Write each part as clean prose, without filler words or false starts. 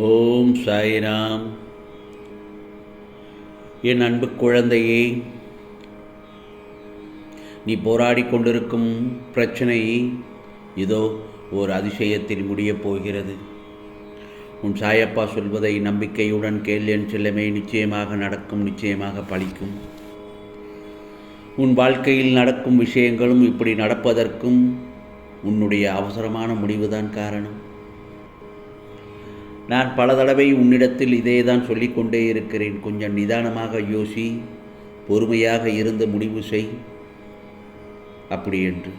ஓம் சாய்ராம். என் அன்பு குழந்தையே, நீ போராடி கொண்டிருக்கும் பிரச்சனை இதோ ஓர் அதிசயத்தில் முடியப் போகிறது. உன் சாயப்பா சொல்வதை நம்பிக்கையுடன் கேள் என் செல்லமே. நிச்சயமாக நடக்கும், நிச்சயமாக பலிக்கும். உன் வாழ்க்கையில் நடக்கும் விஷயங்களும் இப்படி நடப்பதற்கும் உன்னுடைய அவசரமான முடிவுதான் காரணம். நான் பல தடவை உன்னிடத்தில் இதே தான் சொல்லிக்கொண்டே இருக்கிறேன். கொஞ்சம் நிதானமாக யோசி, பொறுமையாக இருந்து முடிவு செய் அப்படி என்று.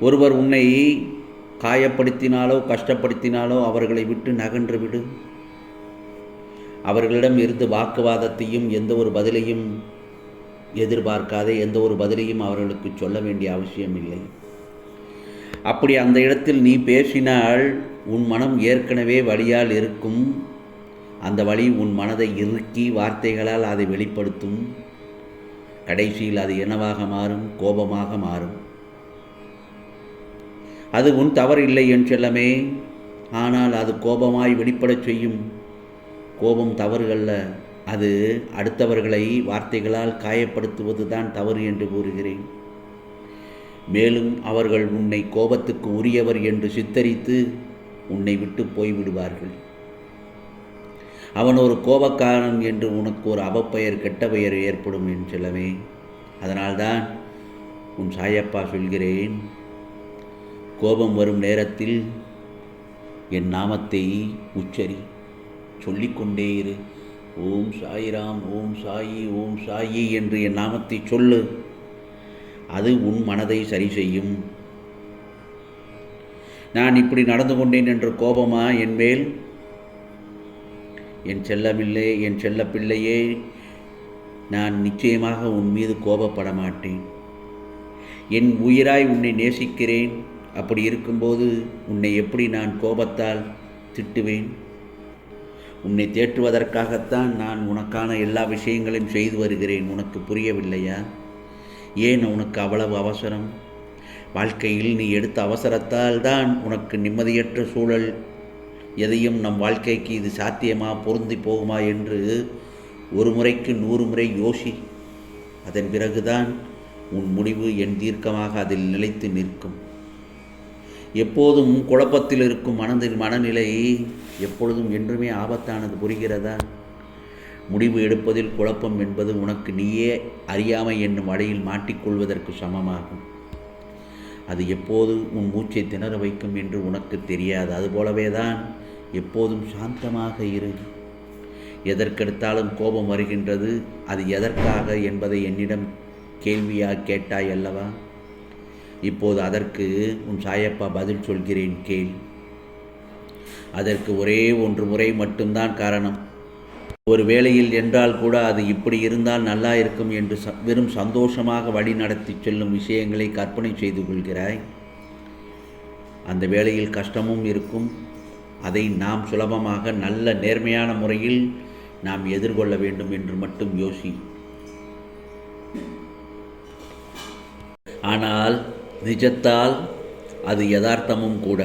ஒருவர் உன்னை காயப்படுத்தினாலோ கஷ்டப்படுத்தினாலோ அவர்களை விட்டு நகன்று விடு. அவர்களிடம் இருந்து வாக்குவாதத்தையும் எந்த ஒரு பதிலையும் எதிர்பார்க்காதே. எந்த ஒரு பதிலையும் அவர்களுக்கு சொல்ல வேண்டிய அவசியம் இல்லை. அப்படி அந்த இடத்தில் நீ பேசினால் உன் மனம் ஏற்கனவே வலியால் இருக்கும். அந்த வலி உன் மனதை இறுக்கி வார்த்தைகளால் அதை வெளிப்படுத்தும். கடைசியில் அது என்னவாக மாறும்? கோபமாக மாறும். அது உன் தவறு இல்லை என் செல்லமே. ஆனால் அது கோபமாய் வெளிப்படச் செய்யும். கோபம் தவறு அல்ல, அது அடுத்தவர்களை வார்த்தைகளால் காயப்படுத்துவது தான் தவறு என்று கூறுகிறேன். மேலும் அவர்கள் உன்னை கோபத்துக்கு உரியவர் என்று சித்தரித்து உன்னை விட்டு போய்விடுவார்கள். அவன் ஒரு கோபக்காரன் என்று உனக்கு ஒரு அவப்பெயர், கெட்ட பெயர் ஏற்படும் என் செல்லமே. அதனால்தான் உன் சாயப்பா சொல்கிறேன், கோபம் வரும் நேரத்தில் என் நாமத்தை உச்சரி, சொல்லிக்கொண்டே இரு. ஓம் சாய்ராம், ஓம் சாயி, ஓம் சாயி என்று என் நாமத்தை சொல்லு. அது உன் மனதை சரி செய்யும். நான் இப்படி நடந்து கொண்டேன் என்று கோபமா என்மேல்? என் செல்லமில்லை, என் செல்ல பிள்ளையே, நான் நிச்சயமாக உன் மீது கோபப்பட மாட்டேன். என் உயிராய் உன்னை நேசிக்கிறேன். அப்படி இருக்கும்போது உன்னை எப்படி நான் கோபத்தால் திட்டுவேன்? உன்னை தேற்றுவதற்காகத்தான் நான் உனக்கான எல்லா விஷயங்களையும் செய்து வருகிறேன். உனக்கு புரியவில்லையா? ஏன் உனக்கு அவ்வளவு அவசரம்? வாழ்க்கையில் நீ எடுத்த அவசரத்தால் தான் உனக்கு நிம்மதியற்ற சூழல். எதையும் நம் வாழ்க்கைக்கு இது சாத்தியமா, பொருந்தி போகுமா என்று ஒரு முறைக்கு 100 முறை யோசி. அதன் பிறகுதான் உன் முடிவு என் தீர்க்கமாக அதில் நிலைத்து நிற்கும். எப்போதும் குழப்பத்தில் இருக்கும் மனநிலை எப்பொழுதும் என்றுமே ஆபத்தானது. புரிகிறதா? முடிவு எடுப்பதில் குழப்பம் என்பது உனக்கு நீயே அறியாமை என்னும் வலையில் மாட்டிக்கொள்வதற்கு சமமாகும். அது எப்போது உன் மூச்சை திணற வைக்கும் என்று உனக்கு தெரியாது. அதுபோலவே தான் எப்போதும் சாந்தமாக இரு. எதற்கெடுத்தாலும் கோபம் வருகின்றது. அது எதற்காக என்பதை என்னிடம் கேள்வியாக கேட்டாய் அல்லவா? இப்போது அதற்கு உன் சாயப்பா பதில் சொல்கிறேன், கேள். அதற்கு ஒரே ஒன்று முறை மட்டும்தான் காரணம். ஒரு வேளையில் என்றால் கூட அது இப்படி இருந்தால் நல்லா இருக்கும் என்று வெறும் சந்தோஷமாக வழி நடத்தி செல்லும் விஷயங்களை கற்பனை செய்து கொள்கிறாய். அந்த வேளையில் கஷ்டமும் இருக்கும். அதை நாம் சுலபமாக நல்ல நேர்மையான முறையில் நாம் எதிர்கொள்ள வேண்டும் என்று மட்டும் யோசி. ஆனால் நிஜத்தால் அது யதார்த்தமும் கூட.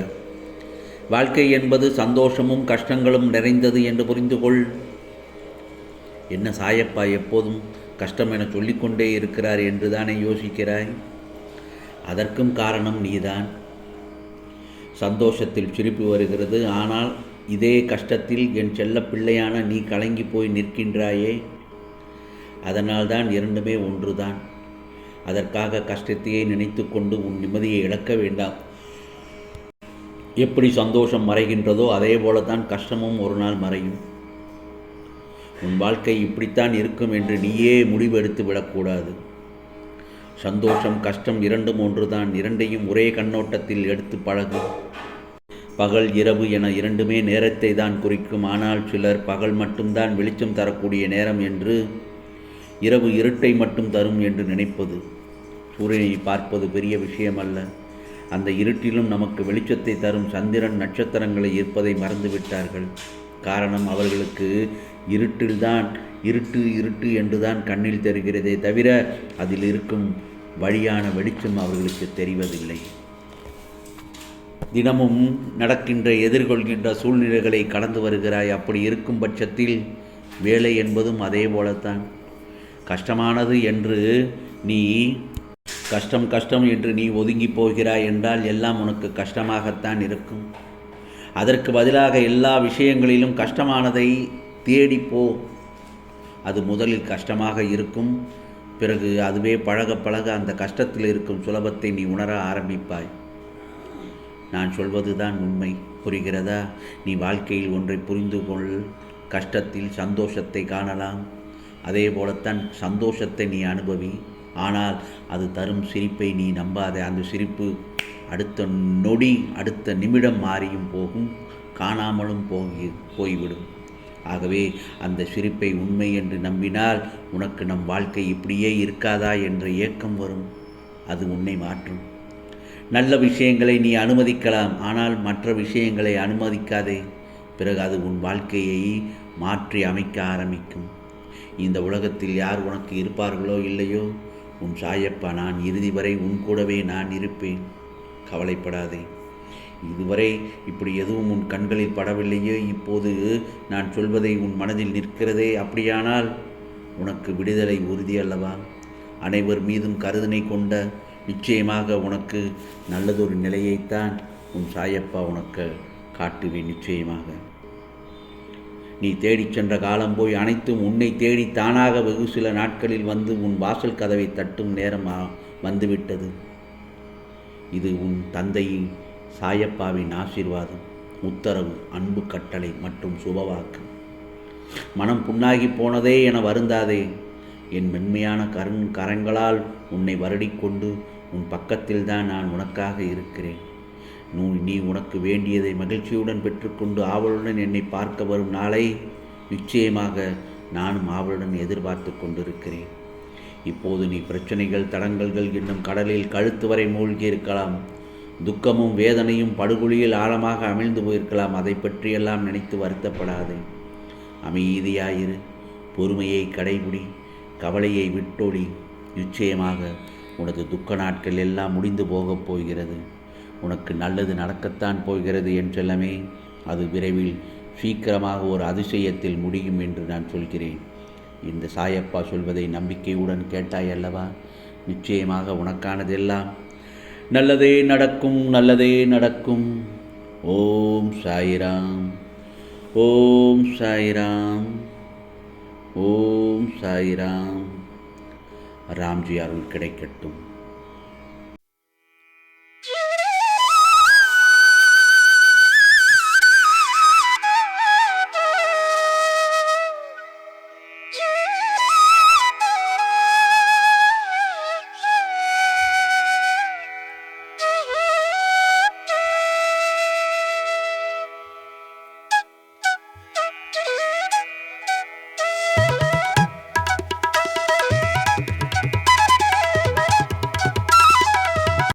வாழ்க்கை என்பது சந்தோஷமும் கஷ்டங்களும் நிறைந்தது என்று புரிந்து கொள். என்ன சாயப்பா எப்போதும் கஷ்டம் என சொல்லிக்கொண்டே இருக்கிறார் என்று தானே யோசிக்கிறாய்? அதற்கும் காரணம் நீதான். சந்தோஷத்தில் சிரிப்பு வருகிறது, ஆனால் இதே கஷ்டத்தில் என் செல்ல பிள்ளையான நீ கலங்கி போய் நிற்கின்றாயே. அதனால்தான் இரண்டுமே ஒன்றுதான். அதற்காக கஷ்டத்தையே நினைத்து கொண்டு உன் நிம்மதியை இழக்க வேண்டாம். எப்படி சந்தோஷம் மறைகின்றதோ அதே போலத்தான் கஷ்டமும் ஒரு நாள் மறையும். உன் வாழ்க்கை இப்படித்தான் இருக்கும் என்று நீயே முடிவெடுத்து விடக்கூடாது. சந்தோஷம் கஷ்டம் இரண்டும் ஒன்றுதான். இரண்டையும் ஒரே கண்ணோட்டத்தில் எடுத்து பழகு. பகல் இரவு என இரண்டுமே நேரத்தை தான் குறிக்கும். ஆனால் சிலர் பகல் மட்டும்தான் வெளிச்சம் தரக்கூடிய நேரம் என்று, இரவு இருட்டை மட்டும் தரும் என்று நினைப்பது. சூரியனை பார்ப்பது பெரிய விஷயம் அல்ல. அந்த இருட்டிலும் நமக்கு வெளிச்சத்தை தரும் சந்திரன், நட்சத்திரங்களை இருப்பதை மறந்துவிட்டார்கள். காரணம், அவர்களுக்கு இருட்டில்தான் இருட்டு இருட்டு என்றுதான் கண்ணில் தெரிகிறதே தவிர அதில் இருக்கும் வழியான வெளிச்சம் அவர்களுக்கு தெரிவதில்லை. தினமும் நடக்கின்ற எதிர்கொள்கின்ற சூழ்நிலைகளை கடந்து வருகிறாய். அப்படி இருக்கும் பட்சத்தில் வேலை என்பதும் அதே போலத்தான். கஷ்டமானது என்று நீ கஷ்டம் என்று நீ ஒதுங்கி போகிறாய் என்றால் எல்லாம் உனக்கு கஷ்டமாகத்தான் இருக்கும். அதற்கு பதிலாக எல்லா விஷயங்களிலும் கஷ்டமானதை தேடிப்போ. அது முதலில் கஷ்டமாக இருக்கும். பிறகு அதுவே பழக பழக அந்த கஷ்டத்தில் இருக்கும் சுலபத்தை நீ உணர ஆரம்பிப்பாய். நான் சொல்வதுதான் உண்மை. புரிகிறதா? நீ வாழ்க்கையில் ஒன்றை புரிந்து கொள். கஷ்டத்தில் சந்தோஷத்தை காணலாம். அதே போலத்தான் சந்தோஷத்தை நீ அனுபவி. ஆனால் அது தரும் சிரிப்பை நீ நம்பாதே. அந்த சிரிப்பு அடுத்த நொடி அடுத்த நிமிடம் மாறியும் போகும், காணாமலும் போய்விடும். ஆகவே அந்த சிரிப்பை உண்மை என்று நம்பினால் உனக்கு நம் வாழ்க்கை இப்படியே இருக்காதா என்ற ஏக்கம் வரும். அது உன்னை மாற்றும். நல்ல விஷயங்களை நீ அனுமதிக்கலாம், ஆனால் மற்ற விஷயங்களை அனுமதிக்காதே. பிறகு அது உன் வாழ்க்கையை மாற்றி அமைக்க ஆரம்பிக்கும். இந்த உலகத்தில் யார் உனக்கு இருப்பார்களோ இல்லையோ, உன் சாயப்பா நான் இறுதி வரை உன் கூடவே நான் இருப்பேன். கவலைப்படாதே. இதுவரை இப்படி எதுவும் உன் கண்களில் படவில்லையோ, இப்போது நான் சொல்வதை உன் மனதில் நிற்கிறதே. அப்படியானால் உனக்கு விடுதலை உறுதி அல்லவா? அனைவர் மீதும் கருதனை கொண்ட நிச்சயமாக உனக்கு நல்லதொரு நிலையைத்தான் உன் சாயப்பா உனக்கு காட்டுவேன். நிச்சயமாக நீ தேடிச் சென்ற காலம் போய் அனைத்தும் உன்னை தேடி தானாக வெகு சில நாட்களில் வந்து உன் வாசல் கதவை தட்டும் நேரம் வந்துவிட்டது. இது உன் தந்தையின் சாயப்பாவின் ஆசீர்வாதம், உத்தரவு, அன்பு கட்டளை மற்றும் சுபவாக்கு. மனம் புண்ணாகி போனதே என வருந்தாதே. என் மென்மையான கரங்களால் உன்னை வருடிக்கொண்டு உன் பக்கத்தில்தான் நான் உனக்காக இருக்கிறேன். நீ உனக்கு வேண்டியதை மகிழ்ச்சியுடன் பெற்றுக்கொண்டு ஆவலுடன் என்னை பார்க்க வரும் நாளை நிச்சயமாக நானும் ஆவலுடன் எதிர்பார்த்து கொண்டிருக்கிறேன். இப்போது நீ பிரச்சனைகள் தடங்கல்கள் என்னும் கடலில் கழுத்து வரை மூழ்கி இருக்கலாம். துக்கமும் வேதனையும் படுகொலியில் ஆழமாக அமிழ்ந்து போயிருக்கலாம். அதை பற்றியெல்லாம் நினைத்து வருத்தப்படாதே. அமைதியாயிரு. பொறுமையை கடைபிடி. கவலையை விட்டொழி. நிச்சயமாக உனது துக்க நாட்கள் எல்லாம் முடிந்து போகப் போகிறது. உனக்கு நல்லது நடக்கத்தான் போகிறது என் செல்லமே. அது விரைவில் சீக்கிரமாக ஒரு அதிசயத்தில் முடியும் என்று நான் சொல்கிறேன். இந்த சாயப்பா சொல்வதை நம்பிக்கையுடன் கேட்டாய் அல்லவா? நிச்சயமாக உனக்கானதெல்லாம் நல்லதே நடக்கும், நல்லதே நடக்கும். ஓம் சாய்ராம், ஓம் சாய்ராம், ஓம் சாய்ராம். ராம்ஜி அருள் கிடைக்கட்டும்.